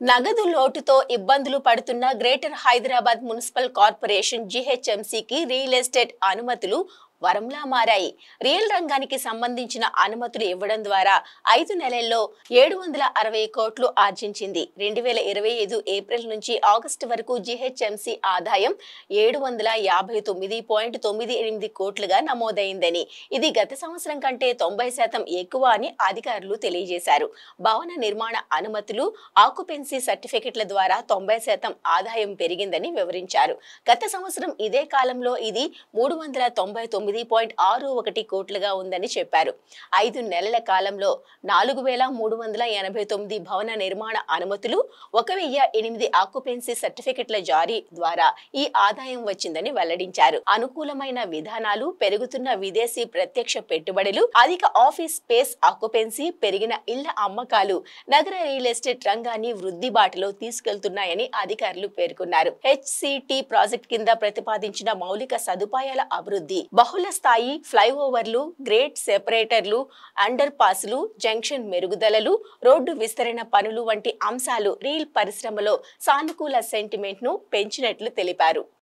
నగదు లోటుతో ఇబ్బందులు పడుతున్న గ్రేటర్ హైదరాబాద్ మున్సిపల్ కార్పొరేషన్ జీహెచ్ఎంసీకి రియల్ ఎస్టేట్ అనుమతులు వరంలా మారాయి. రియల్ రంగానికి సంబంధించిన అనుమతులు ఇవ్వడం ద్వారా 5 నెలల్లో 760 కోట్లు ఆర్జించింది. 2025 ఏప్రిల్ నుంచి ఆగస్టు వరకు జీహెచ్ఎంసీ ఆదాయం 759.98 కోట్లుగా నమోదైందని, ఇది గత సంవత్సరం కంటే 90% ఎక్కువ అని అధికారులు తెలియజేశారు. భవన నిర్మాణ అనుమతులు, ఆక్యుపెన్సీ సర్టిఫికెట్ల ద్వారా 90% ఆదాయం పెరిగిందని వివరించారు. గత సంవత్సరం ఇదే కాలంలో ఇది 399.61 కోట్లుగా ఉందని చెప్పారు. 5 నెలల కాలంలో 4389 భవన నిర్మాణ అనుమతులు, 1008 ఆక్యుపెన్సీ సర్టిఫికెట్ల జారీ ద్వారా ఈ ఆదాయం వచ్చిందని వెల్లడించారు. అనుకూలమైన విధానాలు, పెరుగుతున్న విదేశీ ప్రత్యక్ష పెట్టుబడులు, అధిక ఆఫీస్ స్పేస్ ఆక్యుపెన్సీ, పెరిగిన ఇళ్ల అమ్మకాలు నగర రియల్ ఎస్టేట్ రంగాన్ని వృద్ధి బాటలో తీసుకెళ్తున్నాయని అధికారులు పేర్కొన్నారు. హెచ్సిటి ప్రాజెక్ట్ కింద ప్రతిపాదించిన మౌలిక సదుపాయాల అభివృద్ధి, బహుళ స్థాయి ఫ్లైఓవర్లు, గ్రేట్ సెపరేటర్లు, అండర్ పాస్లు, జంక్షన్ మెరుగుదలలు, రోడ్డు విస్తరణ పనులు వంటి అంశాలు రియల్ పరిశ్రమలో సానుకూల సెంటిమెంట్ ను పెంచినట్లు తెలిపారు.